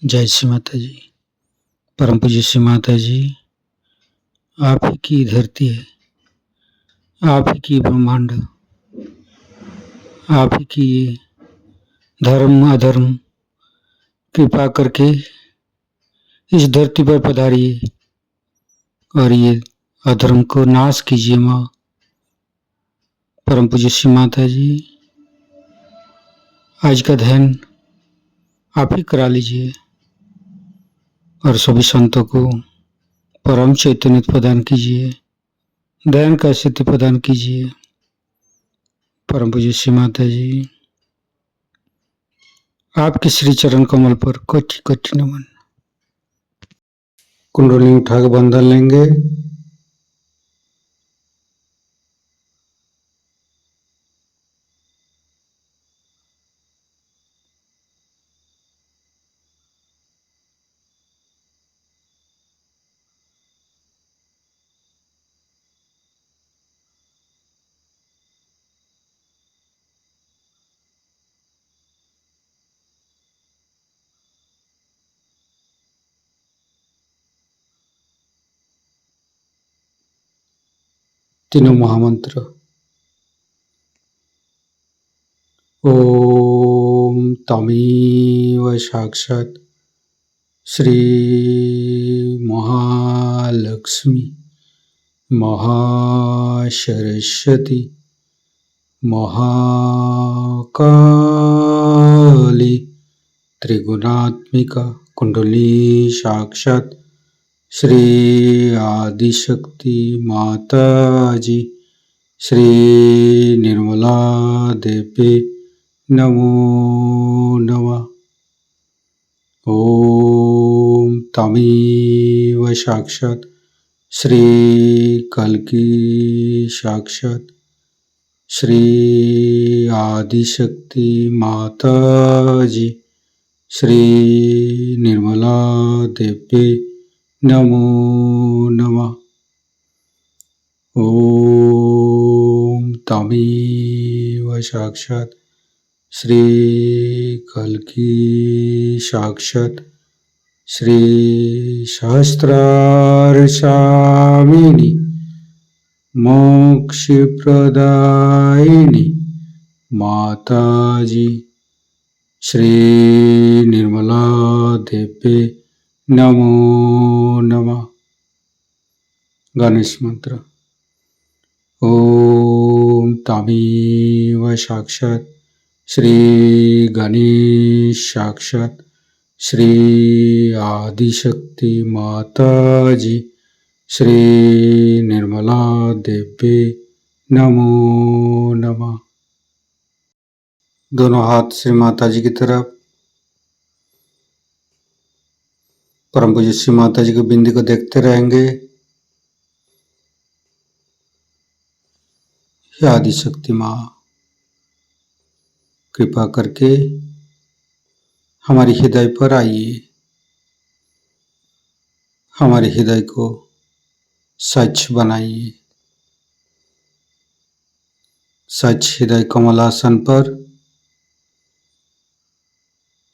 जय श्री माता जी। परम पूज्य श्री माता जी, आप ही की धरती है, आप ही की ब्रह्मांड, आप ही की धर्म अधर्म, कृपा करके इस धरती पर पधारिए और ये अधर्म को नाश कीजिए माँ। परम पूज्य श्री माता जी, आज का ध्यान आप ही करा लीजिए और सभी संतों को परम चैतन्य प्रदान कीजिए, ध्यान का सिद्धि प्रदान कीजिए। परम पूज्य श्री माता जी, आपके श्री चरण कमल पर कोटि कोटि नमन। कुंडली उठाकर बंधन लेंगे। तीनों महामंत्र। ओम तमेव साक्षात् श्री महालक्ष्मी महासरस्वती महाकाली त्रिगुणात्मिका कुंडली साक्षात् श्री आदिशक्ति माता जी श्री निर्मला देवी नमो नमः। ओम तमेव साक्षात् श्री कल्की साक्षात् श्री आदिशक्ति माता जी श्री निर्मला देवी नमो नमः। ओम तमेव साक्षात् श्री कल्की साक्षात् श्री सहस्रारसामिनी मोक्षप्रदायिनी माता जी श्री निर्मला देवी नमो नमः। गणेश मंत्र। ओम तमेव साक्षात् श्री गणेश साक्षात् श्री आदिशक्ति माता जी श्री निर्मला देवी नमो नमः। दोनों हाथ श्री माता जी की तरफ। परम पूज्य श्री माता जी की बिंदी को देखते रहेंगे। हे आदिशक्ति माँ, कृपा करके हमारे हृदय पर आइए, हमारे हृदय को स्वच्छ बनाइए। स्वच्छ हृदय कमलासन पर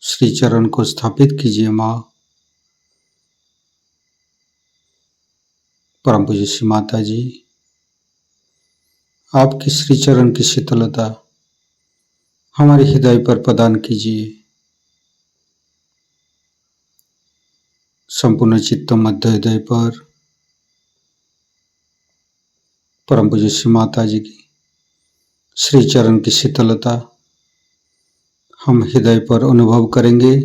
श्री चरण को स्थापित कीजिए माँ। परम पूज्य श्री माता जी, आपकी श्री चरण की शीतलता हमारे हृदय पर प्रदान कीजिए। संपूर्ण चित्त मध्य हृदय पर परम पूज्य श्री माता जी की श्री चरण की शीतलता हम हृदय पर अनुभव करेंगे।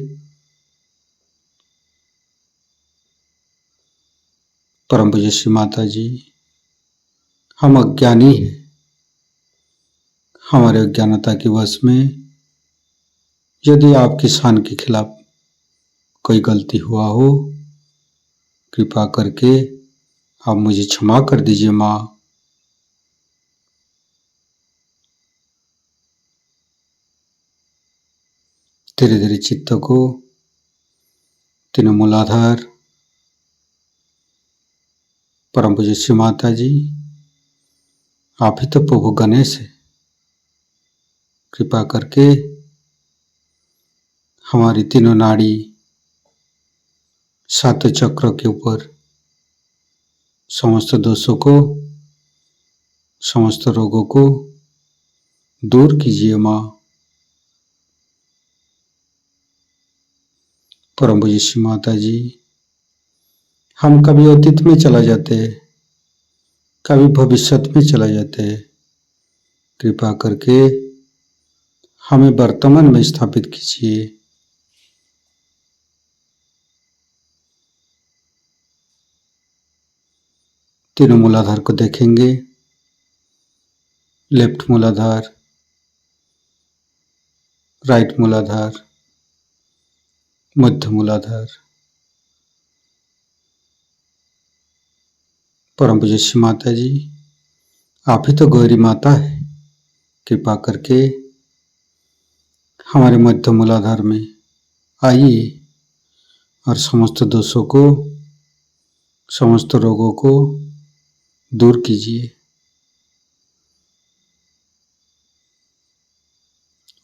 परम पूज्य श्री माता जी, हम अज्ञानी हैं। हमारे अज्ञानता के वश में यदि आपकी शान के खिलाफ कोई गलती हुआ हो, कृपा करके आप मुझे क्षमा कर दीजिए माँ। धीरे धीरे चित्त को तीनों मूलाधार परम पूज्य श्री माता जी, आप ही तो प्रभु गणेश है। कृपा करके हमारी तीनों नाड़ी सातों चक्र के ऊपर समस्त दोषों को, समस्त रोगों को दूर कीजिए माँ। परम पूज्य श्री माता जी, हम कभी अतीत में चला जाते हैं, कभी भविष्य में चला जाते हैं। कृपा करके हमें वर्तमान में स्थापित कीजिए। तीनों मूलाधार को देखेंगे। लेफ्ट मूलाधार, राइट मूलाधार, मध्य मूलाधार। परम पूज्य श्री माता जी, आप ही तो गौरी माता है। कृपा करके हमारे मध्य मूलाधार में आइए और समस्त दोषों को, समस्त रोगों को दूर कीजिए।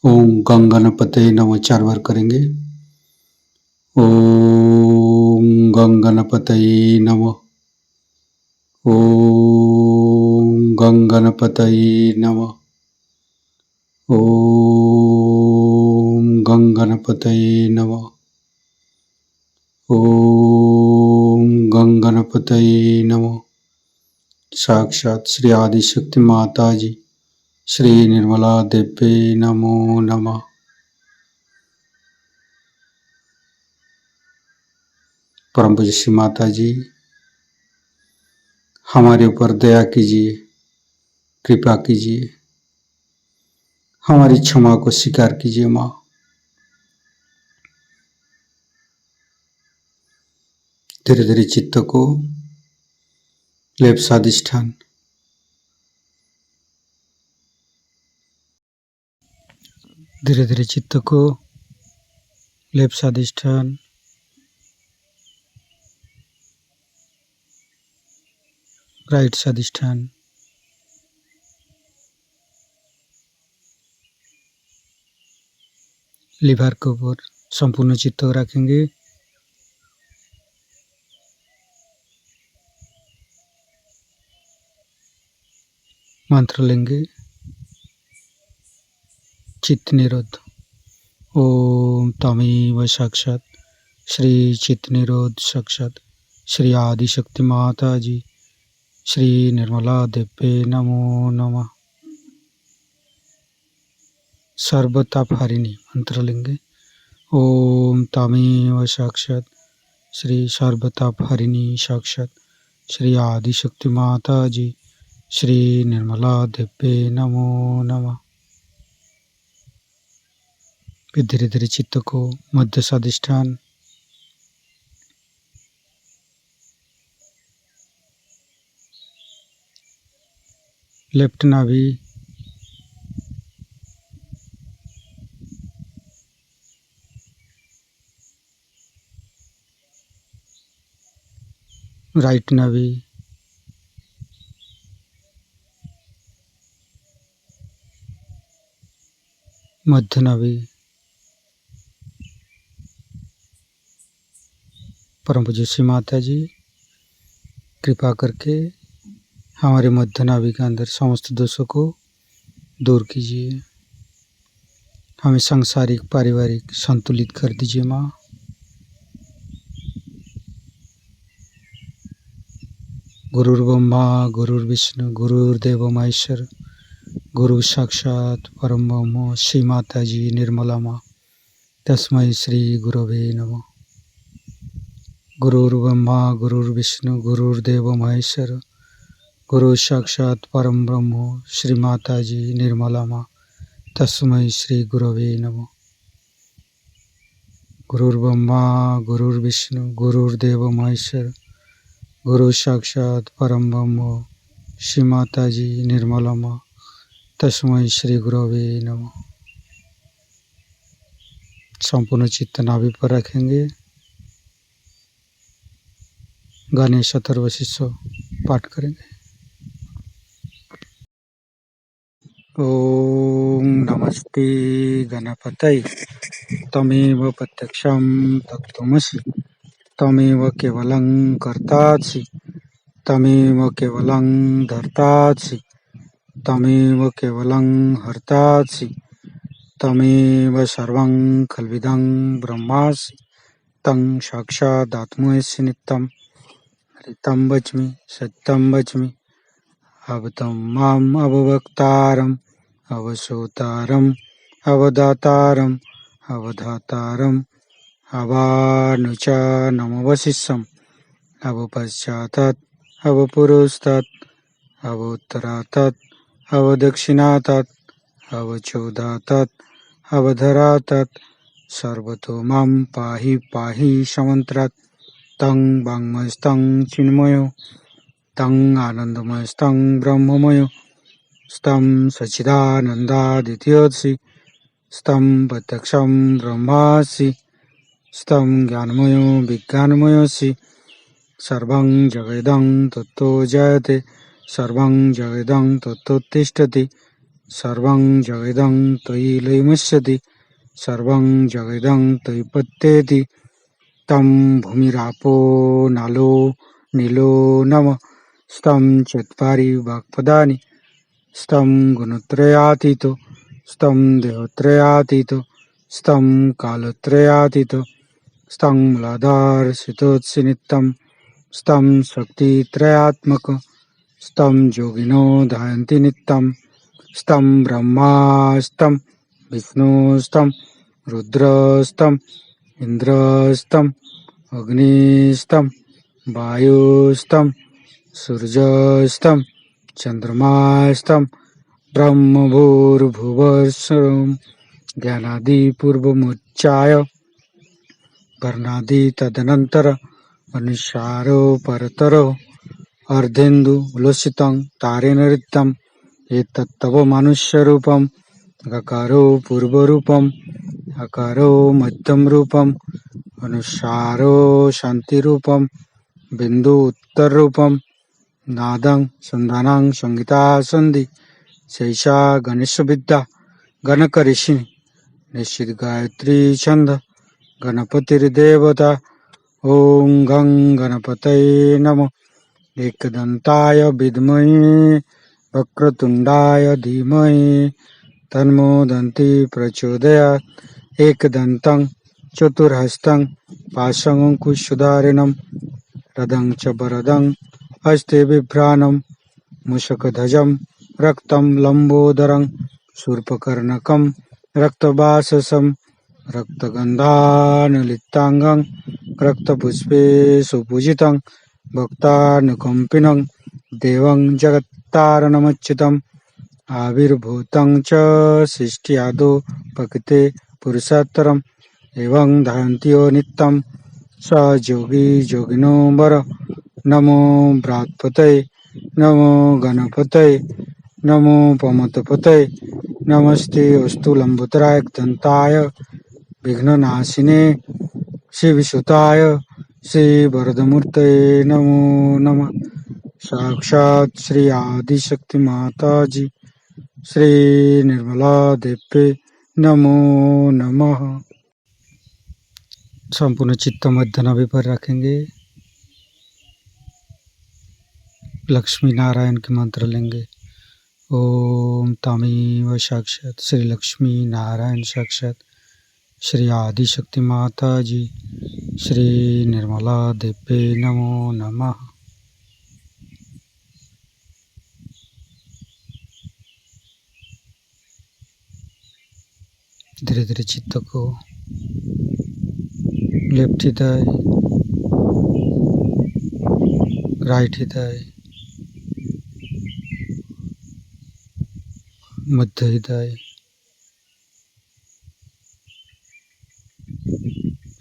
ओम गं गणपतये नमः 4 बार करेंगे। ओम गं गणपतये नमः। ओम गं गणपतये नमः। ओम गं गणपतये नमः। ओम गं गणपतये नमः। साक्षात श्री आदिशक्ति माता जी श्री निर्मला देवी नमो नमः। परम पूज्य श्री माता जी, हमारे ऊपर दया कीजिए, कृपा कीजिए, हमारी क्षमा को स्वीकार कीजिए माँ। धीरे धीरे चित्त को लेफ्ट स्वादिष्ठान, धीरे धीरे चित्त को लेफ्ट स्वादिष्ठान, राइट स्वादिष्ठान, लिवर के ऊपर संपूर्ण चित्त रखेंगे। मंत्र लेंगे। चित्त निरोध। ओम तमेव साक्षात श्री चित्त निरोध साक्षात श्री आदिशक्ति माता जी श्री निर्मला देवी नमो नमः। सर्वतापहारिणी मंत्र लेंगे। ओम तमेव साक्षात श्री सर्वतापहारिणी साक्षात श्री आदिशक्ति माता जी श्री निर्मला देवी नमो नमः। फिर धीरे धीरे चित्त को मध्य स्वादिष्ठान, लेफ्ट नाभि, राइट नाभि, मध्य नाभि। परम पूज्य श्री माता जी, कृपा करके हमारे मध्य नाभि के अंदर समस्त दोषों को दूर कीजिए। हमें सांसारिक पारिवारिक संतुलित कर दीजिए माँ। गुरुर्ब्रह्मा गुरुर्विष्णु गुरुर्देव महेश्वर गुरु साक्षात परम ब्रह्म श्री माता जी निर्मला माँ तस्मै श्री गुरवे नमः। गुरुर्ब्रह्मा गुरुर्विष्णु गुरुर्देव महेश्वर गुरु साक्षात परम ब्रह्म श्री माता जी निर्मला माँ तस्मै श्री गुरवे नमः। गुरुर्ब्रह्मा गुरुर्विष्णु गुरुर्देव महेश्वर गुरु साक्षात परम ब्रह्म श्री माता जी निर्मला माँ तस्मै श्री गुरवे नमः। संपूर्ण चित्त नाभि पर रखेंगे। गणेश अथर्वशीर्ष पाठ करेंगे। ओम नमस्ते गणपतये तमेव प्रत्यक्षं तत्त्वमसि तमेव केवलं कर्तासि तमेव केवलं धर्तासि तमेव केवलं हर्तासि तमेव सर्वं खल्विदं ब्रह्मासि तं साक्षादात्मसि नित्यं हरितं वच्मि सत्यं वच्मि अवतं माम् अववक्तारम् अवसोतारम् अवदातारम् अवधातारम् अवानुचानमवशिष्यम् अवपश्चातात् अवपुरस्तात् अवोत्तरातात् अवदक्षिणातात् अवचोदातात् अवधरातात् सर्वतो मां पाहि पाहि समन्त्रात् तं वाङ्मयस्तं चिन्मयो तं आनन्दमयस्तं ब्रह्ममयो स्तं सच्चिदानन्दादित्यसि स्तं प्रत्यक्षं ब्रह्मासि स्तं ज्ञानमयो विज्ञानमयोऽसि सर्वं जगदं तत्तो जयते सर्वं जगदं तत्तोत्तिष्ठति सर्वं जगदं त्वयि लयमस्यति सर्वं जगदं त्वयि पत्येति तं भूमिरापो नालो नीलो नमः स्तं चत्वारि वाक्पदानि स्तं गुणत्रयातीतो स्तं देहत्रयातीतो स्तं कालत्रयातीतो स्तं मूलाधारसितोत्सि नित्यं स्तं शक्तित्रयात्मक स्तं योगिनो ध्यायन्ति नित्यं स्तं ब्रह्मास्तं विष्णुस्तं रुद्रस्तं इन्द्रस्तं अग्निस्तं वायुस्तं सूर्यस्तं चन्द्रमास्तं ब्रह्मभूर्भुवस्सुरं ज्ञानादिपूर्वमुच्चाय वर्णादि तदनन्तर अनुसारो परतरो अर्धेन्दु उलसितं तारेण ऋतं एतत्तव मनुष्यरूपं गकारो पूर्वरूपम् अकारो मध्यमरूपम् अनुसारो शान्तिरूपं बिन्दु उत्तररूपं नादं सन्धानं संहिता सन्धि शैषा गणेशविद्या गणकऋषि निश्चित गायत्री छंद गणपतिर्देवता ओं गं गणपतये नमः एकदन्ताय विद्महे वक्रतुण्डाय धीमहि तन्नो दन्ति प्रचोदयात् एकदन्तं चतुर्हस्तं पाशमङ्कुशधारिणं रदं च वरदं हस्ते बिभ्राणं मूषकध्वजं रक्तं लम्बोदरं शूर्पकर्णकं रक्तवाससं रक्तगन्धानुलिप्ताङ्गं रक्तपुष्पे सुपूजितं भक्तानुकम्पिनं देवं जगत्तारणमच्युतम् आविर्भूतं च सृष्ट्यादौ प्रकृते पुरुषोत्तरम् एवं ध्यायन्त्यो नित्यं स योगी योगिनो वर नमो बृहत्पतये नमो गणपतये नमो पमतपतये नमस्ते अस्तु लंबोदराय दन्ताय विघ्ननाशिने शिवसुताय श्रीवरदमूर्तये नमो नमः साक्षात् श्री आदिशक्ति माताजी श्री निर्मला देवी नमो नमः। संपूर्ण चित्त मध्य नाभि पर रखेंगे। लक्ष्मी नारायण के मंत्र लेंगे। ओम तमेव साक्षात श्री लक्ष्मी नारायण साक्षात श्री आदिशक्ति माता जी श्री निर्मला देवी नमो नमः। धीरे धीरे चित्त को लेफ्ट हृदय, राइट हृदय, मध्य हृदय,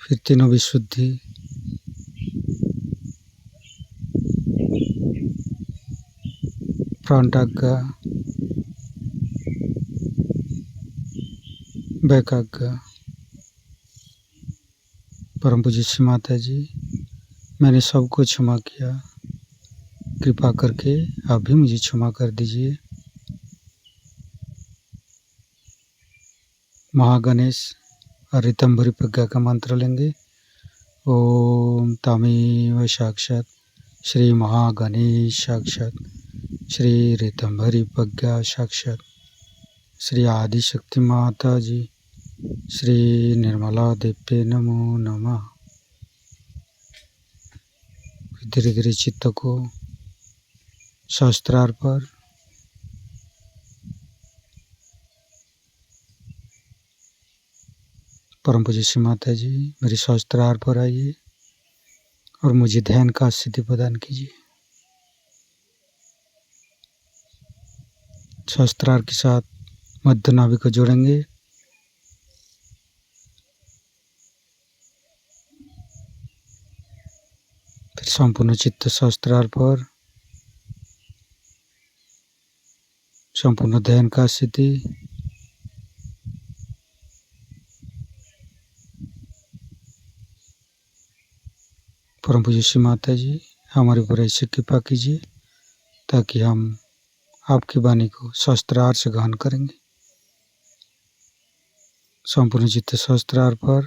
फिर तीनों विशुद्धि, फ्रंट आज्ञा, बैक आज्ञा। परम पूज्य श्री माता जी, मैंने सबको क्षमा किया, कृपा करके आप भी मुझे क्षमा कर दीजिए। महागणेश और ऋतंभरी प्रज्ञा का मंत्र लेंगे। ओम तमेव साक्षात् श्री महागणेश साक्षात् श्री ऋतंभरी प्रज्ञा साक्षात् श्री आदिशक्ति माता जी श्री निर्मला देव्य नमो नमः। धीरे धीरे चित्त को सहस्त्रार पर परम पूज्य श्री माता जी मेरी सहस्त्रार पर आइए और मुझे ध्यान का सिद्धि प्रदान कीजिए। सहस्त्रार के साथ मध्य नाभि को जोड़ेंगे। फिर संपूर्ण चित्त सहस्त्रार पर संपूर्ण ध्यान का सिद्धि। परम पूज्य श्री माता जी हमारे ऊपर ऐसे कृपा कीजिए ताकि हम आपकी वाणी को सहस्त्रार से ग्रहण करेंगे। संपूर्ण चित्त सहस्त्रार पर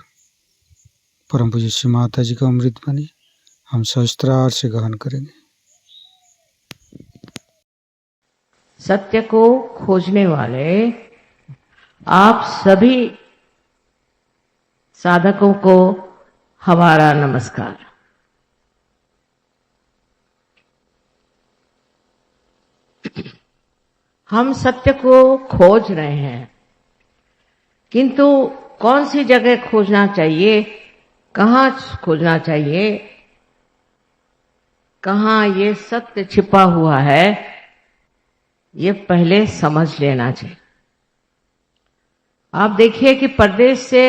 परम पूज्य श्री माता जी का अमृत वाणी हम सहस्त्रार से ग्रहण करेंगे। सत्य को खोजने वाले आप सभी साधकों को हमारा नमस्कार। हम सत्य को खोज रहे हैं, किंतु कौन सी जगह खोजना चाहिए, कहाँ खोजना चाहिए, कहाँ ये सत्य छिपा हुआ है, ये पहले समझ लेना चाहिए। आप देखिए कि परदेश से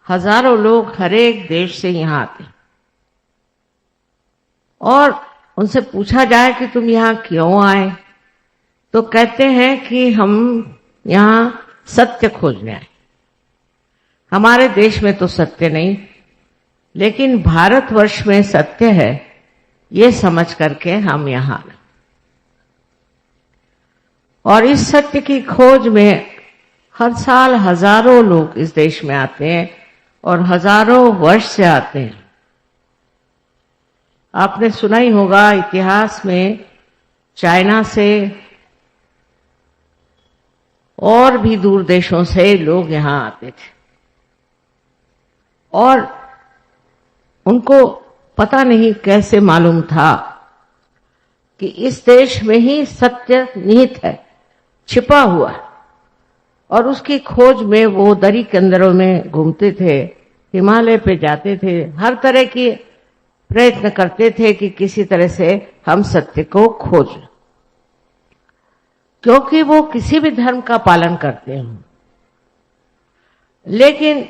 हजारों लोग हर एक देश से यहां आते हैं और उनसे पूछा जाए कि तुम यहां क्यों आए, तो कहते हैं कि हम यहां सत्य खोजने आए। हमारे देश में तो सत्य नहीं, लेकिन भारतवर्ष में सत्य है, ये समझ करके हम यहां आए। और इस सत्य की खोज में हर साल हजारों लोग इस देश में आते हैं और हजारों वर्ष से आते हैं। आपने सुना ही होगा इतिहास में चाइना से और भी दूर देशों से लोग यहां आते थे और उनको पता नहीं कैसे मालूम था कि इस देश में ही सत्य निहित है, छिपा हुआ है। और उसकी खोज में वो दरी के अंदरों में घूमते थे, हिमालय पे जाते थे, हर तरह की प्रयत्न करते थे कि किसी तरह से हम सत्य को खोज लें, क्योंकि वो किसी भी धर्म का पालन करते हैं। लेकिन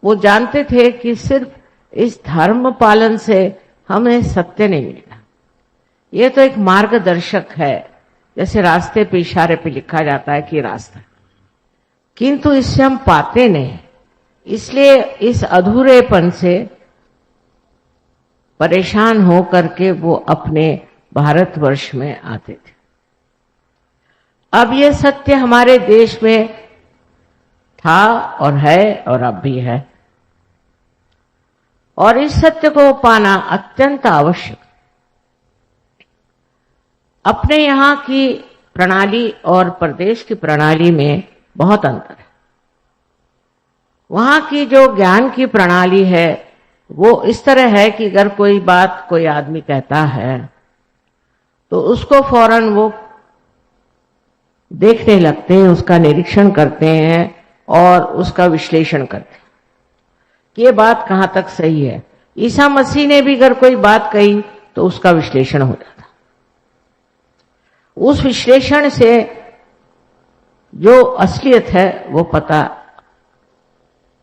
वो जानते थे कि सिर्फ इस धर्म पालन से हमें सत्य नहीं मिलेगा। ये तो एक मार्गदर्शक है, जैसे रास्ते पे इशारे पे लिखा जाता है कि रास्ता, किंतु इससे हम पाते नहीं। इसलिए इस अधूरेपन से परेशान होकर के वो अपने भारतवर्ष में आते थे। अब ये सत्य हमारे देश में था और है और अब भी है, और इस सत्य को पाना अत्यंत आवश्यक। अपने यहाँ की प्रणाली और प्रदेश की प्रणाली में बहुत अंतर है। वहां की जो ज्ञान की प्रणाली है वो इस तरह है कि अगर कोई बात कोई आदमी कहता है तो उसको फौरन वो देखने लगते हैं, उसका निरीक्षण करते हैं और उसका विश्लेषण करते हैं कि ये बात कहां तक सही है। ईसा मसीह ने भी अगर कोई बात कही तो उसका विश्लेषण हो जाता। उस विश्लेषण से जो असलियत है वो पता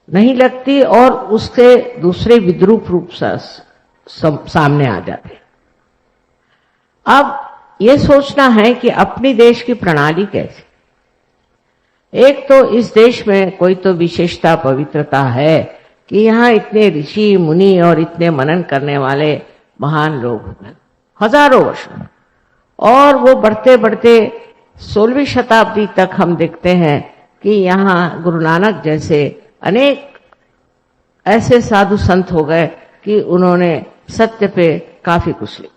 नहीं लगती और उससे दूसरे विद्रूप रूप सामने आ जाते। अब ये सोचना है कि अपनी देश की प्रणाली कैसी। एक तो इस देश में कोई तो विशेषता पवित्रता है कि यहाँ इतने ऋषि मुनि और इतने मनन करने वाले महान लोग हैं हजारों वर्षों, और वो बढ़ते बढ़ते 16वीं शताब्दी तक हम देखते हैं कि यहाँ गुरु नानक जैसे अनेक ऐसे साधु संत हो गए कि उन्होंने सत्य पे काफी कुछ लिखा,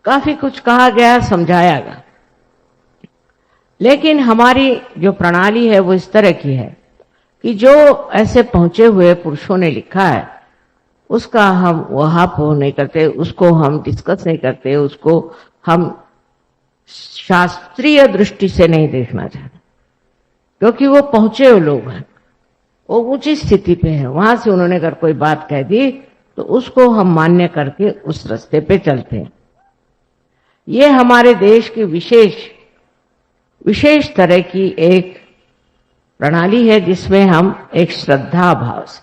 काफी कुछ कहा गया, समझाया गया। लेकिन हमारी जो प्रणाली है वो इस तरह की है कि जो ऐसे पहुंचे हुए पुरुषों ने लिखा है उसका हम वहां पर नहीं करते, उसको हम डिस्कस नहीं करते, उसको हम शास्त्रीय दृष्टि से नहीं देखना चाहते, क्योंकि वो पहुंचे हुए लोग हैं, वो ऊंची स्थिति पे है। वहां से उन्होंने अगर कोई बात कह दी तो उसको हम मान्य करके उस रास्ते पे चलते हैं। ये हमारे देश की विशेष तरह की एक प्रणाली है, जिसमें हम एक श्रद्धा भाव से,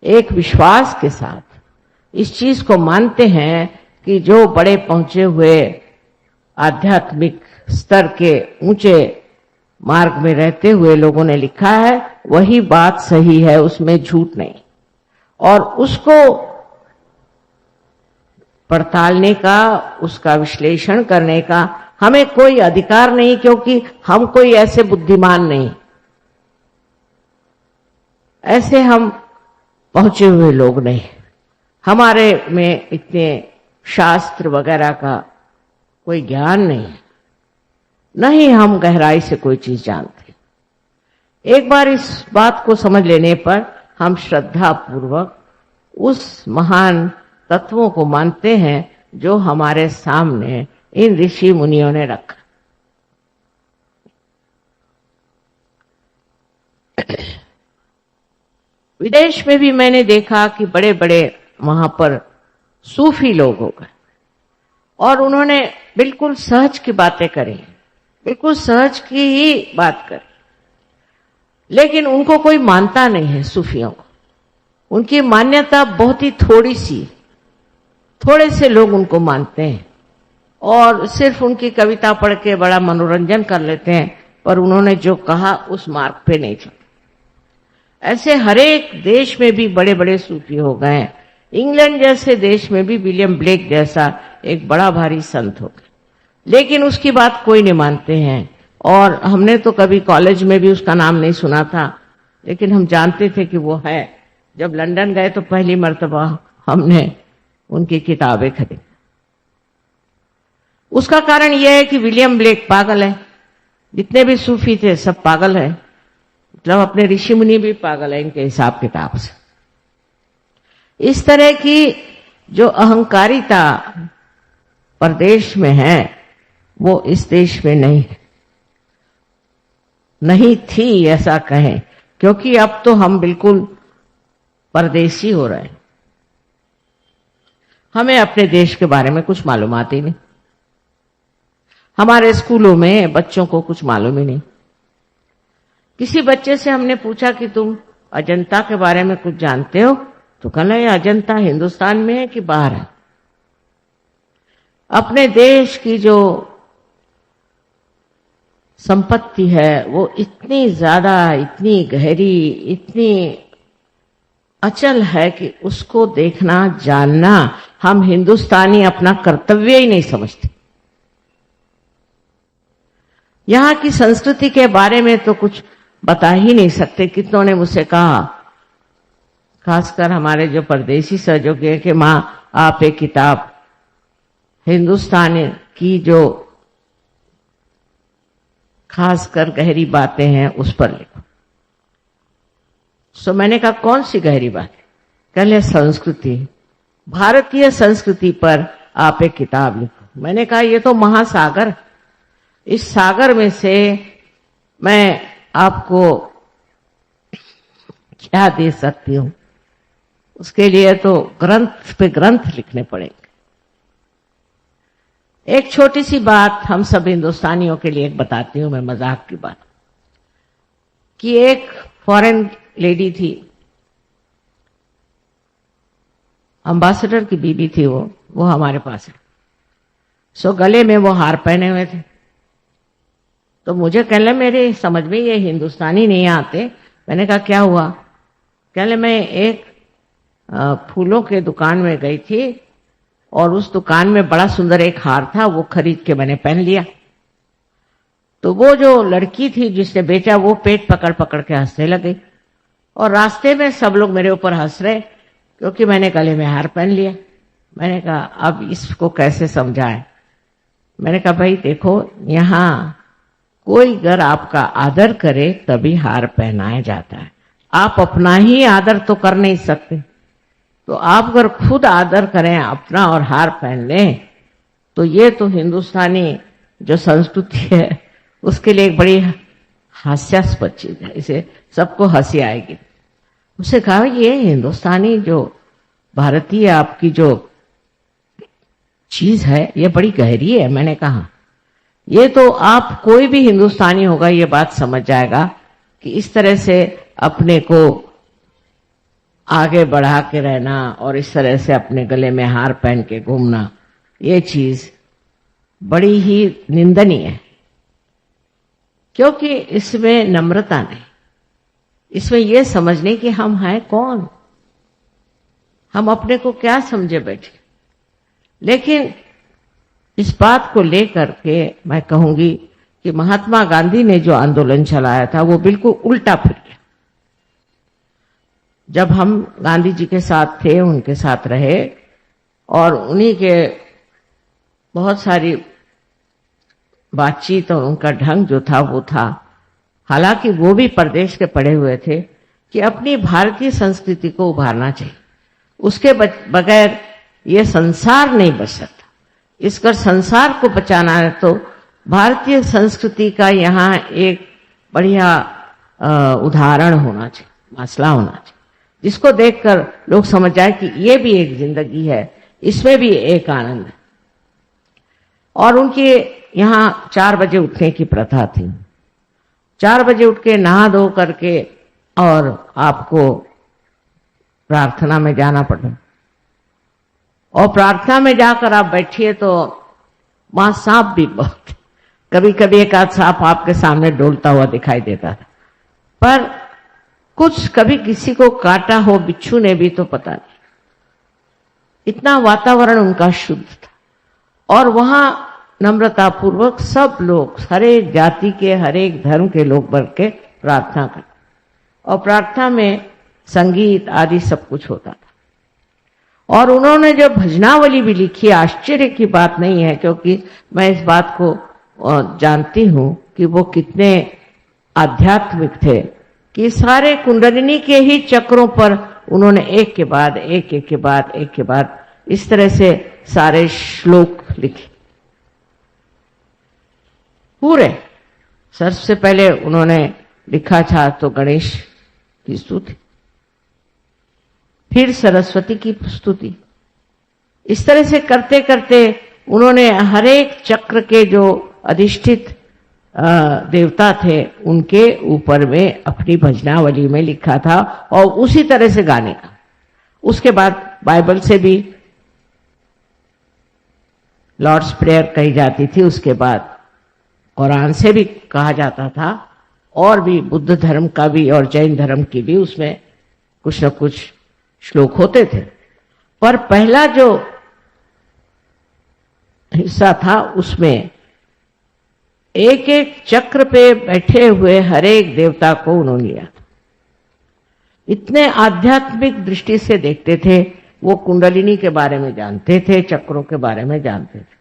एक विश्वास के साथ इस चीज को मानते हैं कि जो बड़े पहुंचे हुए आध्यात्मिक स्तर के ऊंचे मार्ग में रहते हुए लोगों ने लिखा है वही बात सही है, उसमें झूठ नहीं। और उसको पड़तालने का, उसका विश्लेषण करने का हमें कोई अधिकार नहीं, क्योंकि हम कोई ऐसे बुद्धिमान नहीं, ऐसे हम पहुंचे हुए लोग नहीं, हमारे में इतने शास्त्र वगैरह का कोई ज्ञान नहीं, नहीं हम गहराई से कोई चीज जानते। एक बार इस बात को समझ लेने पर हम श्रद्धा पूर्वक उस महान तत्वों को मानते हैं जो हमारे सामने इन ऋषि मुनियों ने रखा। विदेश में भी मैंने देखा कि बड़े बड़े वहां पर सूफी लोग हो गए और उन्होंने बिल्कुल सहज की बातें करी, बिल्कुल सहज की ही बात करी, लेकिन उनको कोई मानता नहीं है। सूफियों को उनकी मान्यता बहुत ही थोड़ी सी, थोड़े से लोग उनको मानते हैं और सिर्फ उनकी कविता पढ़ के बड़ा मनोरंजन कर लेते हैं, पर उन्होंने जो कहा उस मार्ग पे नहीं चले। ऐसे हरेक देश में भी बड़े बड़े सूफी हो गए हैं। इंग्लैंड जैसे देश में भी विलियम ब्लेक जैसा एक बड़ा भारी संत हो गया, लेकिन उसकी बात कोई नहीं मानते हैं। और हमने तो कभी कॉलेज में भी उसका नाम नहीं सुना था, लेकिन हम जानते थे कि वो है। जब लंदन गए तो पहली मर्तबा हमने उनकी किताबें खरीदी। उसका कारण यह है कि विलियम ब्लेक पागल है, जितने भी सूफी थे सब पागल है, मतलब अपने ऋषि मुनि भी पागल है इनके हिसाब किताब से। इस तरह की जो अहंकारिता परदेश में है वो इस देश में नहीं थी ऐसा कहें, क्योंकि अब तो हम बिल्कुल परदेशी हो रहे हैं। हमें अपने देश के बारे में कुछ मालूमात ही नहीं, हमारे स्कूलों में बच्चों को कुछ मालूम ही नहीं। किसी बच्चे से हमने पूछा कि तुम अजंता के बारे में कुछ जानते हो, तो कहना ये अजंता हिंदुस्तान में है कि बाहर है। अपने देश की जो संपत्ति है वो इतनी ज्यादा, इतनी गहरी, इतनी अचल है कि उसको देखना, जानना हम हिंदुस्तानी अपना कर्तव्य ही नहीं समझते। यहां की संस्कृति के बारे में तो कुछ बता ही नहीं सकते। कितनों ने मुझसे कहा, खासकर हमारे जो परदेशी सहयोगी है, कि मां आप एक किताब हिंदुस्तान की जो खासकर गहरी बातें हैं उस पर लिखो। सो मैंने कहा कौन सी गहरी बात? कहले संस्कृति, भारतीय संस्कृति पर आप एक किताब लिखो। मैंने कहा ये तो महासागर, इस सागर में से मैं आपको क्या दे सकती हूं? उसके लिए तो ग्रंथ पे ग्रंथ लिखने पड़ेंगे। एक छोटी सी बात हम सब हिंदुस्तानियों के लिए एक बताती हूं मैं, मजाक की बात, कि एक फॉरेन लेडी थी, अम्बासडर की बीबी थी, वो हमारे पास है। सो गले में वो हार पहने हुए थे, तो मुझे कहले मेरे समझ में ये हिंदुस्तानी नहीं आते। मैंने कहा क्या हुआ? कहले मैं एक फूलों के दुकान में गई थी और उस दुकान में बड़ा सुंदर एक हार था, वो खरीद के मैंने पहन लिया। तो वो जो लड़की थी जिसने बेचा वो पेट पकड़ पकड़ के हंसने लगी। और रास्ते में सब लोग मेरे ऊपर हंस रहे क्योंकि मैंने गले में हार पहन लिया। मैंने कहा अब इसको कैसे समझाएं। मैंने कहा भाई देखो, यहाँ कोई अगर आपका आदर करे तभी हार पहनाया जाता है। आप अपना ही आदर तो कर नहीं सकते, तो आप अगर खुद आदर करें अपना और हार पहन लें तो ये तो हिंदुस्तानी जो संस्कृति है उसके लिए एक बड़ी हास्यास्पद चीज है, इसे सबको हंसी आएगी। उसे कहा ये हिंदुस्तानी जो भारतीय आपकी जो चीज है ये बड़ी गहरी है। मैंने कहा ये तो आप कोई भी हिंदुस्तानी होगा ये बात समझ जाएगा कि इस तरह से अपने को आगे बढ़ा के रहना और इस तरह से अपने गले में हार पहन के घूमना, ये चीज बड़ी ही निंदनीय है, क्योंकि इसमें नम्रता नहीं, इसमें यह समझने कि हम हैं कौन, हम अपने को क्या समझे बैठे। लेकिन इस बात को लेकर के मैं कहूंगी कि महात्मा गांधी ने जो आंदोलन चलाया था वो बिल्कुल उल्टा फिर गया। जब हम गांधी जी के साथ थे, उनके साथ रहे और उन्हीं के बहुत सारी बातचीत और उनका ढंग जो था वो था, हालांकि वो भी परदेश के पढ़े हुए थे, कि अपनी भारतीय संस्कृति को उभारना चाहिए, उसके बगैर ये संसार नहीं बच सकता। इसकर संसार को बचाना है तो भारतीय संस्कृति का यहाँ एक बढ़िया उदाहरण होना चाहिए, मसला होना चाहिए, जिसको देखकर लोग समझ जाए कि ये भी एक जिंदगी है, इसमें भी एक आनंद है। और उनके यहाँ 4 बजे उठने की प्रथा थी। 4 बजे उठ के नहा धो करके और आपको प्रार्थना में जाना पड़ा, और प्रार्थना में जाकर आप बैठिए तो वहां सांप भी बहुत, कभी कभी एक आध सांप आपके सामने डोलता हुआ दिखाई देता था, पर कुछ कभी किसी को काटा हो बिच्छू ने भी तो पता नहीं। इतना वातावरण उनका शुद्ध था और वहां नम्रता पूर्वक सब लोग, हर एक जाति के, हर एक धर्म के लोग बढ़ के प्रार्थना करते, और प्रार्थना में संगीत आदि सब कुछ होता था। और उन्होंने जो भजनावली भी लिखी, आश्चर्य की बात नहीं है, क्योंकि मैं इस बात को जानती हूं कि वो कितने आध्यात्मिक थे, कि सारे कुंडलिनी के ही चक्रों पर उन्होंने एक के बाद एक, एक के बाद एक के बाद इस तरह से सारे श्लोक लिखे पूरे। सबसे पहले उन्होंने लिखा था तो गणेश की स्तुति, फिर सरस्वती की स्तुति। इस तरह से करते करते उन्होंने हर एक चक्र के जो अधिष्ठित देवता थे उनके ऊपर में अपनी भजनावली में लिखा था, और उसी तरह से गाने का। उसके बाद बाइबल से भी लॉर्ड्स प्रेयर कही जाती थी, उसके बाद कुरान से भी कहा जाता था, और भी बुद्ध धर्म का भी और जैन धर्म की भी उसमें कुछ न कुछ श्लोक होते थे। पर पहला जो हिस्सा था उसमें एक एक चक्र पे बैठे हुए हर एक देवता को उन्होंने लिया था। इतने आध्यात्मिक दृष्टि से देखते थे, वो कुंडलिनी के बारे में जानते थे, चक्रों के बारे में जानते थे।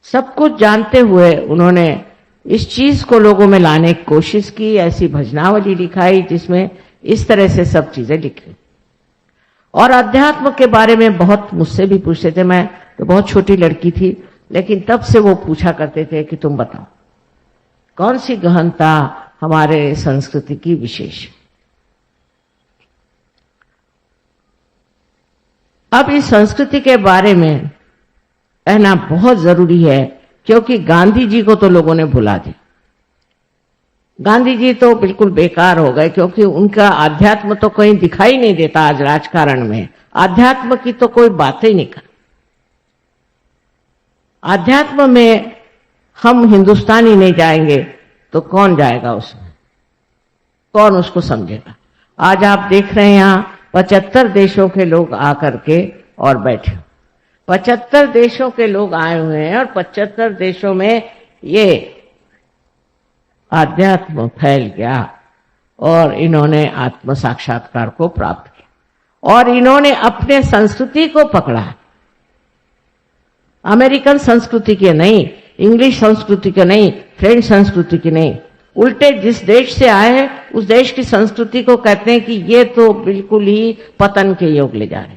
सब कुछ जानते हुए उन्होंने इस चीज को लोगों में लाने की कोशिश की, ऐसी भजनावली लिखाई जिसमें इस तरह से सब चीजें लिखी। और अध्यात्म के बारे में बहुत मुझसे भी पूछते थे, मैं तो बहुत छोटी लड़की थी, लेकिन तब से वो पूछा करते थे कि तुम बताओ कौन सी गहनता हमारे संस्कृति की विशेष। अब इस संस्कृति के बारे में कहना बहुत जरूरी है, क्योंकि गांधी जी को तो लोगों ने भुला दिया। गांधी जी तो बिल्कुल बेकार हो गए, क्योंकि उनका आध्यात्म तो कहीं दिखाई नहीं देता। आज राजकारण में आध्यात्म की तो कोई बात ही नहीं कर। आध्यात्म में हम हिंदुस्तानी नहीं जाएंगे तो कौन जाएगा उसमें, कौन उसको समझेगा। आज आप देख रहे हैं यहां 75 देशों के लोग आकर के और बैठे, 75 देशों के लोग आए हुए हैं, और 75 देशों में ये आध्यात्म फैल गया। और इन्होंने आत्म साक्षात्कार को प्राप्त किया और इन्होंने अपने संस्कृति को पकड़ा। अमेरिकन संस्कृति के नहीं, इंग्लिश संस्कृति के नहीं, फ्रेंच संस्कृति की नहीं, उल्टे जिस देश से आए हैं उस देश की संस्कृति को कहते हैं कि ये तो बिल्कुल ही पतन के योग ले जा रहे,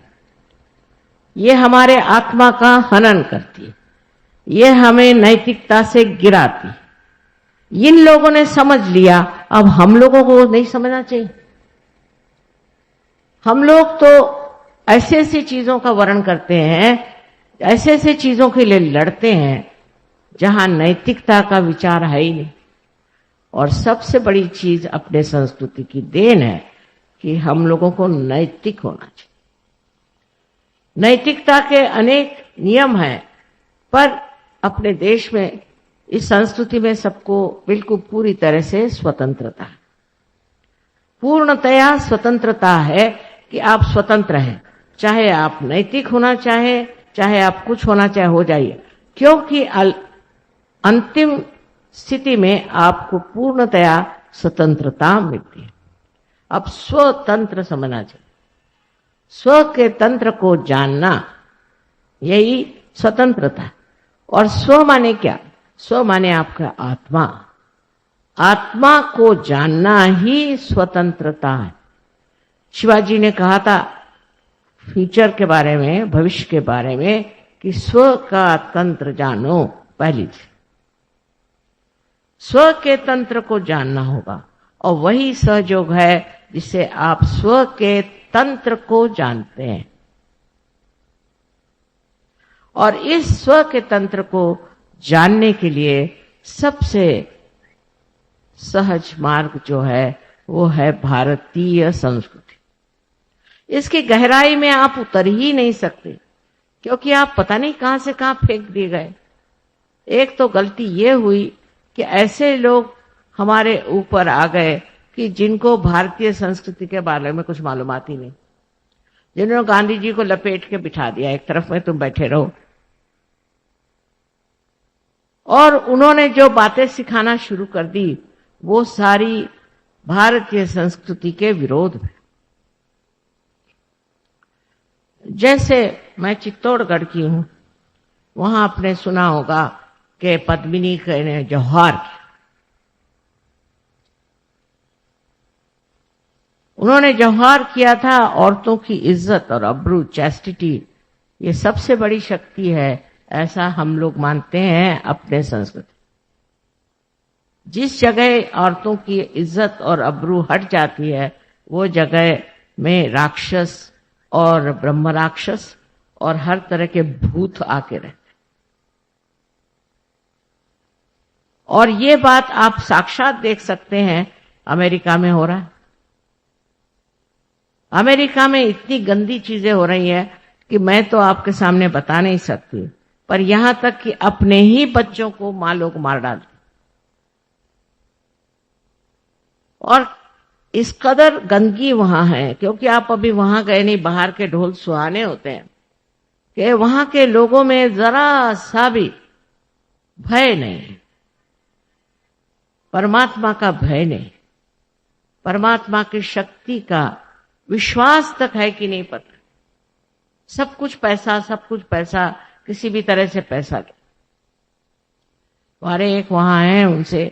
ये हमारे आत्मा का हनन करती है, ये हमें नैतिकता से गिराती। इन लोगों ने समझ लिया, अब हम लोगों को नहीं समझना चाहिए। हम लोग तो ऐसी ऐसी चीजों का वर्णन करते हैं, ऐसे ऐसे चीजों के लिए लड़ते हैं जहां नैतिकता का विचार है ही नहीं। और सबसे बड़ी चीज अपने संस्कृति की देन है कि हम लोगों को नैतिक होना चाहिए। नैतिकता के अनेक नियम हैं, पर अपने देश में इस संस्कृति में सबको बिल्कुल पूरी तरह से स्वतंत्रता है, पूर्णतया स्वतंत्रता है कि आप स्वतंत्र हैं, चाहे आप नैतिक होना चाहे आप कुछ होना चाहे हो जाइए, क्योंकि अंतिम स्थिति में आपको पूर्णतया स्वतंत्रता मिलती है। अब स्वतंत्र समझना चाहिए, स्व के तंत्र को जानना, यही स्वतंत्रता है। और स्व माने क्या? स्व माने आपका आत्मा, आत्मा को जानना ही स्वतंत्रता है। शिवाजी ने कहा था फ्यूचर के बारे में, भविष्य के बारे में, कि स्व का तंत्र जानो। पहली चीज स्व के तंत्र को जानना होगा, और वही सहयोग है जिससे आप स्व के तंत्र को जानते हैं। और इस स्व के तंत्र को जानने के लिए सबसे सहज मार्ग जो है वो है भारतीय संस्कृति। इसकी गहराई में आप उतर ही नहीं सकते, क्योंकि आप पता नहीं कहां से कहां फेंक दिए गए। एक तो गलती ये हुई कि ऐसे लोग हमारे ऊपर आ गए कि जिनको भारतीय संस्कृति के बारे में कुछ मालूमात ही नहीं, जिन्होंने गांधी जी को लपेट के बिठा दिया एक तरफ में, तुम बैठे रहो। और उन्होंने जो बातें सिखाना शुरू कर दी वो सारी भारतीय संस्कृति के विरोध में। जैसे मैं चित्तौड़गढ़ की हूं, वहां आपने सुना होगा कि पद्मिनी ने जौहर किया। उन्होंने जौहर किया था औरतों की इज्जत और अब्रू, चैस्टिटी, ये सबसे बड़ी शक्ति है, ऐसा हम लोग मानते हैं अपने संस्कृति। जिस जगह औरतों की इज्जत और अब्रू हट जाती है वो जगह में राक्षस और ब्रह्म राक्षस और हर तरह के भूत आके रहते। और ये बात आप साक्षात देख सकते हैं अमेरिका में हो रहा है। अमेरिका में इतनी गंदी चीजें हो रही है कि मैं तो आपके सामने बता नहीं सकती, पर यहां तक कि अपने ही बच्चों को मां लोग मार डालते। और इस कदर गंदगी वहां है, क्योंकि आप अभी वहां गए नहीं, बाहर के ढोल सुहाने होते हैं, कि वहां के लोगों में जरा सा भी भय नहीं है, परमात्मा का भय नहीं, परमात्मा की शक्ति का विश्वास तक है कि नहीं पता। सब कुछ पैसा, सब कुछ पैसा, किसी भी तरह से पैसा। हमारे एक वहां हैं, उनसे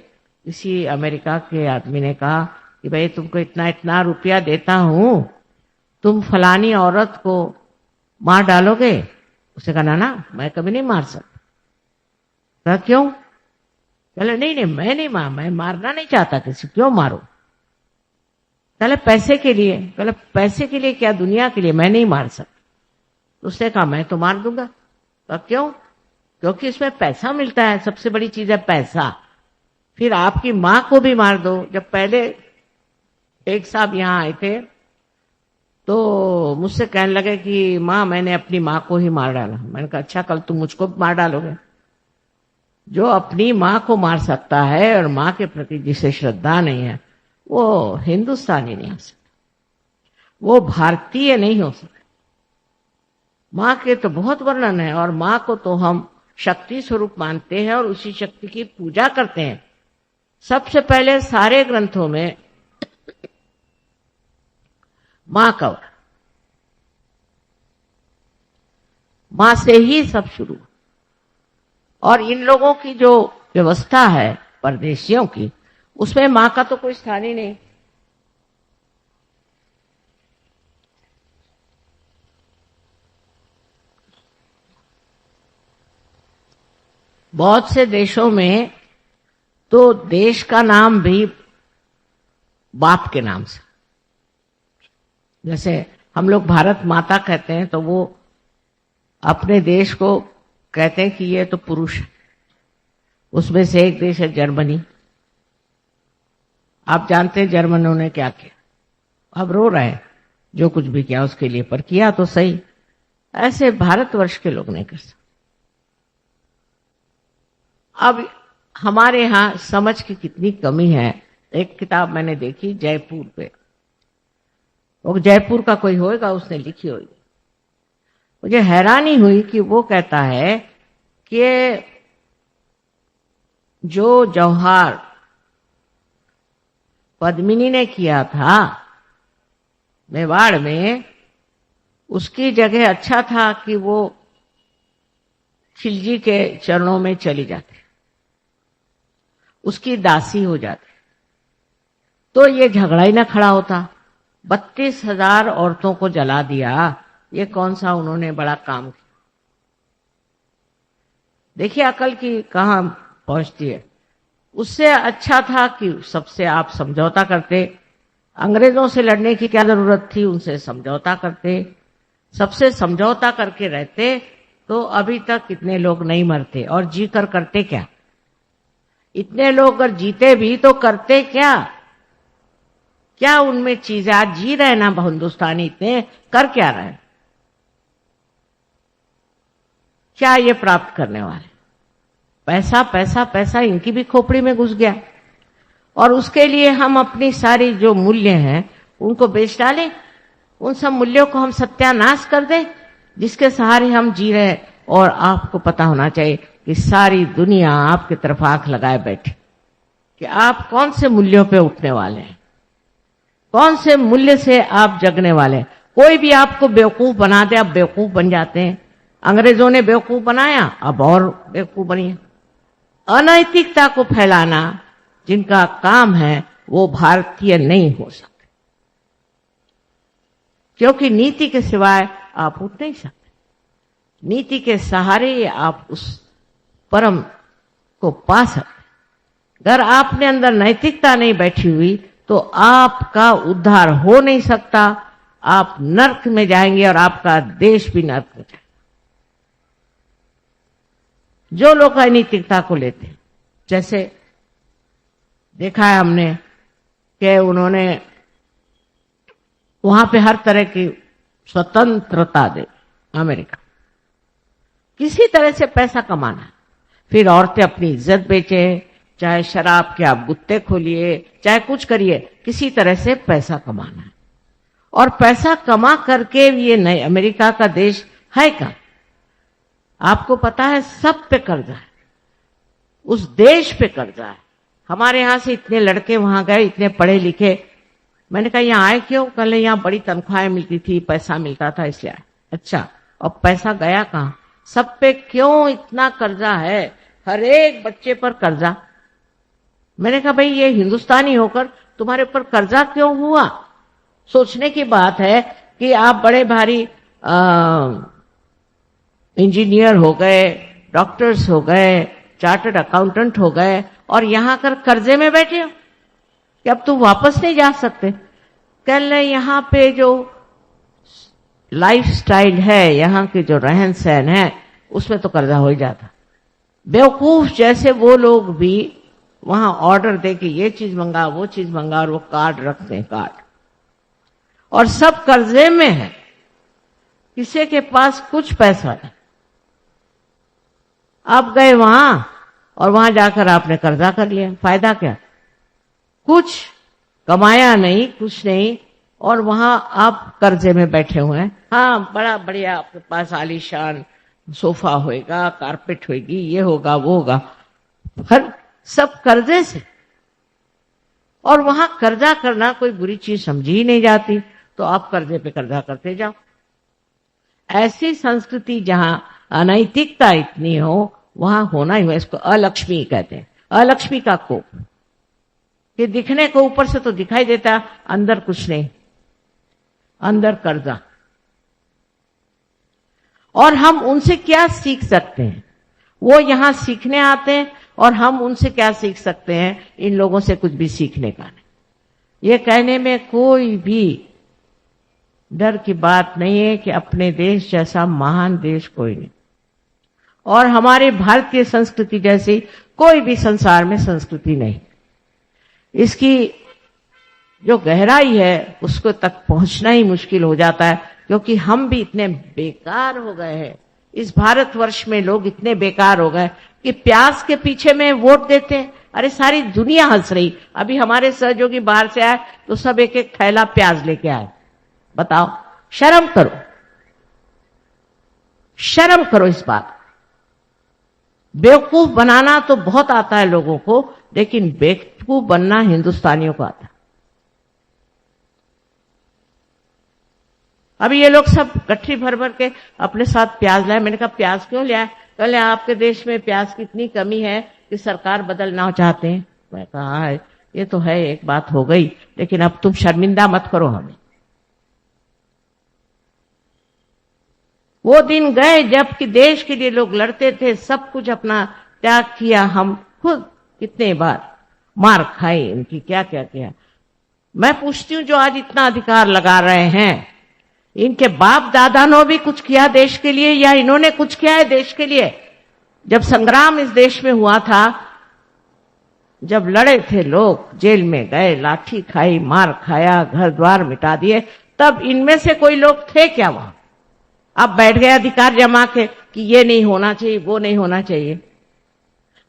किसी अमेरिका के आदमी ने कहा कि भाई तुमको इतना इतना रुपया देता हूं, तुम फलानी औरत को मार डालोगे? उसे कहा ना मैं कभी नहीं मार सकता। कहा क्यों? कहले नहीं मैं मारना नहीं चाहता किसी, क्यों मारो? कहले पैसे के लिए। कहले पैसे के लिए क्या? दुनिया के लिए मैं नहीं मार सकता। उसने कहा मैं तो मार दूंगा। कहा क्यों? क्योंकि इसमें पैसा मिलता है, सबसे बड़ी चीज है पैसा। फिर आपकी मां को भी मार दो। जब पहले एक साहब यहां आए थे तो मुझसे कहने लगे कि मां मैंने अपनी मां को ही मार डाला। मैंने कहा अच्छा, कल तुम मुझको मार डालोगे? जो अपनी मां को मार सकता है और मां के प्रति जिसे श्रद्धा नहीं है वो हिंदुस्तानी नहीं हो सकता, वो भारतीय नहीं हो सकता। मां के तो बहुत वर्णन है, और मां को तो हम शक्ति स्वरूप मानते हैं और उसी शक्ति की पूजा करते हैं। सबसे पहले सारे ग्रंथों में मां का उड़ा, मां से ही सब शुरू। और इन लोगों की जो व्यवस्था है परदेशियों की, उसमें मां का तो कोई स्थान ही नहीं। बहुत से देशों में तो देश का नाम भी बाप के नाम से, जैसे हम लोग भारत माता कहते हैं तो वो अपने देश को कहते हैं कि ये तो पुरुष है। उसमें से एक देश है जर्मनी। आप जानते हैं जर्मनों ने क्या किया, अब रो रहे हैं जो कुछ भी किया उसके लिए, पर किया तो सही। ऐसे भारतवर्ष के लोग नहीं कर सकते। अब हमारे यहां समझ की कितनी कमी है। एक किताब मैंने देखी जयपुर पे, वो जयपुर का कोई होएगा उसने लिखी होगी। मुझे हैरानी हुई कि वो कहता है कि जो जौहर पद्मिनी ने किया था मेवाड़ में, उसकी जगह अच्छा था कि वो खिलजी के चरणों में चली जाती, उसकी दासी हो जाती, तो ये झगड़ा ही ना खड़ा होता। 32,000 औरतों को जला दिया, ये कौन सा उन्होंने बड़ा काम किया। देखिए अकल की कहां पहुंचती है। उससे अच्छा था कि सबसे आप समझौता करते। अंग्रेजों से लड़ने की क्या जरूरत थी, उनसे समझौता करते। सबसे समझौता करके रहते तो अभी तक इतने लोग नहीं मरते। और जी कर करते क्या? इतने लोग अगर जीते भी तो करते क्या? क्या उनमें चीजें आज जी रहे ना हिंदुस्तानी, इतने कर क्या रहे? क्या ये प्राप्त करने वाले? पैसा पैसा पैसा इनकी भी खोपड़ी में घुस गया। और उसके लिए हम अपनी सारी जो मूल्य हैं उनको बेच डालें। उन सब मूल्यों को हम सत्यानाश कर दें जिसके सहारे हम जी रहे हैं। और आपको पता होना चाहिए कि सारी दुनिया आपकी तरफ आंख लगाए बैठे कि आप कौन से मूल्यों पे उठने वाले हैं, कौन से मूल्य से आप जगने वाले हैं। कोई भी आपको बेवकूफ बना दे, आप बेवकूफ बन जाते हैं। अंग्रेजों ने बेवकूफ बनाया, अब और बेवकूफ बनिए। अनैतिकता को फैलाना जिनका काम है वो भारतीय नहीं हो सकते, क्योंकि नीति के सिवाय आप उठ नहीं सकते। नीति के सहारे आप उस परम को पा सकते। अगर आपने अंदर नैतिकता नहीं बैठी हुई तो आपका उद्धार हो नहीं सकता। आप नर्क में जाएंगे और आपका देश भी नर्क में जाएगा। जो लोग अनैतिकता को लेते हैं, जैसे देखा है हमने कि उन्होंने वहां पे हर तरह की स्वतंत्रता दे, अमेरिका किसी तरह से पैसा कमाना है। फिर औरतें अपनी इज्जत बेचे, चाहे शराब के आप गुत्ते खोलिए, चाहे कुछ करिए, किसी तरह से पैसा कमाना है। और पैसा कमा करके ये नए अमेरिका का देश है क्या? आपको पता है सब पे कर्जा है, उस देश पे कर्जा है। हमारे यहां से इतने लड़के वहां गए, इतने पढ़े लिखे। मैंने कहा यहां आए क्यों? कल यहां बड़ी तनख्वाहें मिलती थी, पैसा मिलता था इसलिए आए। अच्छा, अब पैसा गया कहां? सब पे क्यों इतना कर्जा है? हर एक बच्चे पर कर्जा। मैंने कहा भाई ये हिंदुस्तानी होकर तुम्हारे ऊपर कर्जा क्यों हुआ? सोचने की बात है कि आप बड़े भारी इंजीनियर हो गए, डॉक्टर्स हो गए, चार्टर्ड अकाउंटेंट हो गए, और यहां कर कर्जे में बैठे हो कि अब तुम वापस नहीं जा सकते। कल यहां पे जो लाइफस्टाइल है, यहां के जो रहन सहन है, उसमें तो कर्जा हो ही जाता। बेवकूफ जैसे वो लोग भी वहां ऑर्डर दे कि ये चीज मंगा, वो चीज मंगा, और वो कार्ड रखते हैं, कार्ड, और सब कर्जे में है। किसी के पास कुछ पैसा नहीं। आप गए वहां और वहां जाकर आपने कर्जा कर लिया, फायदा क्या? कुछ कमाया नहीं, कुछ नहीं, और वहां आप कर्जे में बैठे हुए हैं। हाँ, बड़ा बढ़िया आपके पास आलीशान सोफा होएगा, कारपेट होएगी, ये होगा वो होगा, हर सब कर्जे से। और वहां कर्जा करना कोई बुरी चीज समझी ही नहीं जाती। तो आप कर्जे पे कर्जा करते जाओ। ऐसी संस्कृति जहां अनैतिकता इतनी हो वहां होना ही हो। इसको अलक्ष्मी कहते हैं, अलक्ष्मी का कोप, कि दिखने को ऊपर से तो दिखाई देता, अंदर कुछ नहीं, अंदर कर्जा। और हम उनसे क्या सीख सकते हैं? वो यहां सीखने आते हैं और हम उनसे क्या सीख सकते हैं? इन लोगों से कुछ भी सीखने का नहीं। ये कहने में कोई भी डर की बात नहीं है कि अपने देश जैसा महान देश कोई नहीं, और हमारे भारतीय संस्कृति जैसी कोई भी संसार में संस्कृति नहीं। इसकी जो गहराई है उसको तक पहुंचना ही मुश्किल हो जाता है, क्योंकि हम भी इतने बेकार हो गए हैं। इस भारतवर्ष में लोग इतने बेकार हो गए कि प्याज के पीछे में वोट देते हैं। अरे सारी दुनिया हंस रही। अभी हमारे सहयोगी बाहर से आए तो सब एक एक थैला प्याज लेके आए। बताओ, शर्म करो, शर्म करो इस बात। बेवकूफ बनाना तो बहुत आता है लोगों को, लेकिन बेवकूफ बनना हिंदुस्तानियों को आता है। अभी ये लोग सब गठरी भर भर के अपने साथ प्याज लाए। मैंने कहा प्याज क्यों लिया? कहले आपके देश में प्याज की इतनी कमी है कि सरकार बदलना चाहते हैं। मैं कहा है ये तो है, एक बात हो गई, लेकिन अब तुम शर्मिंदा मत करो हमें। वो दिन गए जबकि देश के लिए लोग लड़ते थे, सब कुछ अपना त्याग किया। हम खुद कितने बार मार खाई इनकी, क्या क्या किया। मैं पूछती हूं, जो आज इतना अधिकार लगा रहे हैं, इनके बाप दादा ने भी कुछ किया देश के लिए, या इन्होंने कुछ किया है देश के लिए? जब संग्राम इस देश में हुआ था, जब लड़े थे लोग, जेल में गए, लाठी खाई, मार खाया, घर द्वार मिटा दिए, तब इनमें से कोई लोग थे क्या वहां? अब बैठ गए अधिकार जमा के कि ये नहीं होना चाहिए, वो नहीं होना चाहिए।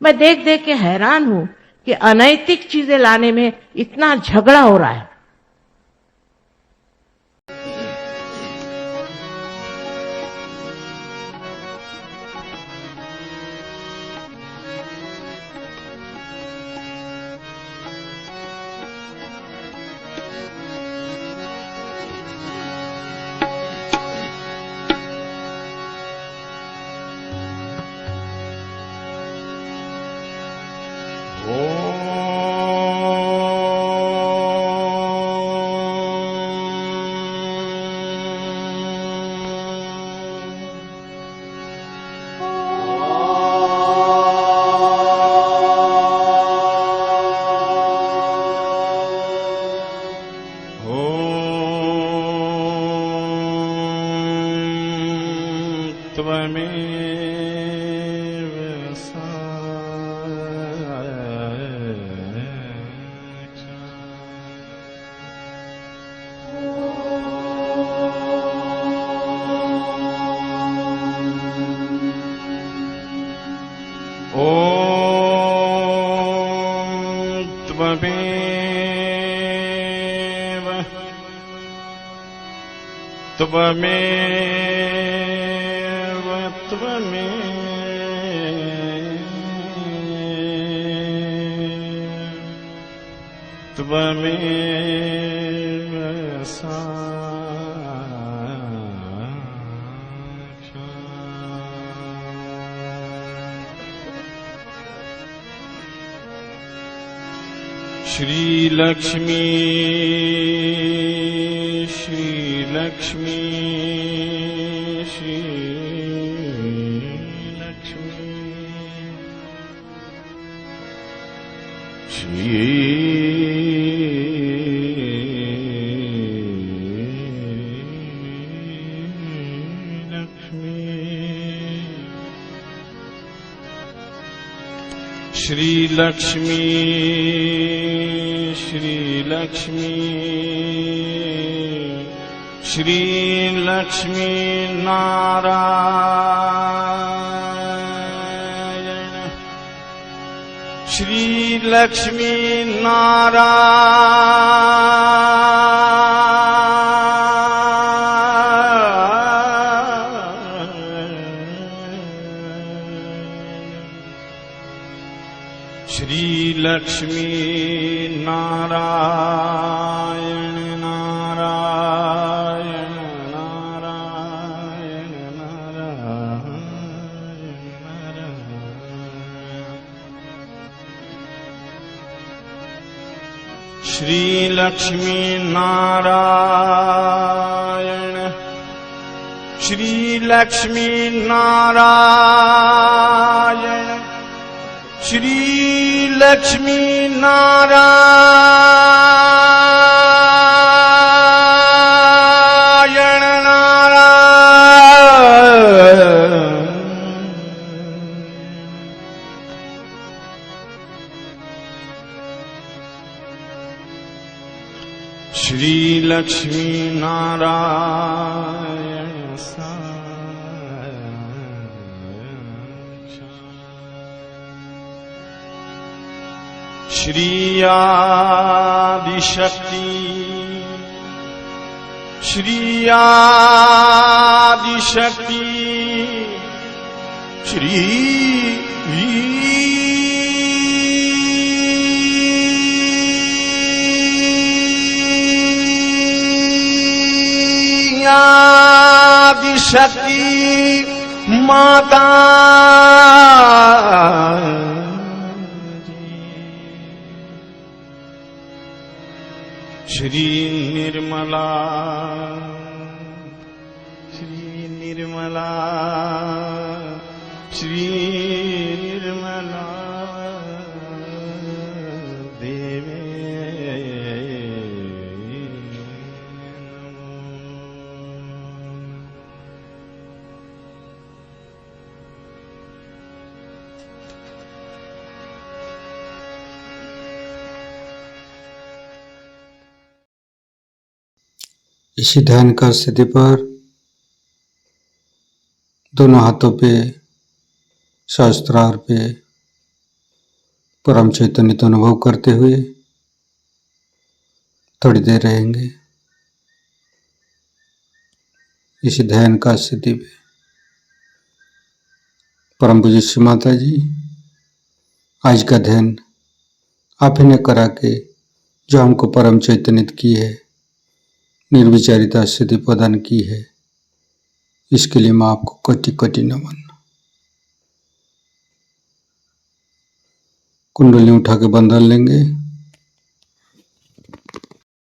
मैं देख देख के हैरान हूं कि अनैतिक चीजें लाने में इतना झगड़ा हो रहा है। श्री लक्ष्मी श्री लक्ष्मी श्री लक्ष्मी श्री लक्ष्मी श्री लक्ष्मी श्री लक्ष्मी श्री लक्ष्मी नारायण श्री लक्ष्मी नारायण श्री लक्ष्मी नारायण नारायण श्री लक्ष्मी नारायण श्री लक्ष्मी नारायण श्री लक्ष्मी नारायण नारायण श्री लक्ष्मी नारायण श्री आदिशक्ति श्री आदिशक्ति श्री आदिशक्ति माता श्री निर्मला श्री निर्मला श्री निर्मला देवे इसी ध्यान का स्थिति पर दोनों हाथों पे सहस्त्रार पे परम चैतन्य तो अनुभव करते हुए थोड़ी देर रहेंगे। इसी ध्यान का स्थिति पे परम पूज्य श्री माता जी आज का ध्यान आप ही ने करा के जो हमको परम चैतन्यित की है, निर्विचारिता स्थिति प्रदान की है, इसके लिए मैं आपको कोटि कोटि नमन। कुंडली उठा के बंधन लेंगे।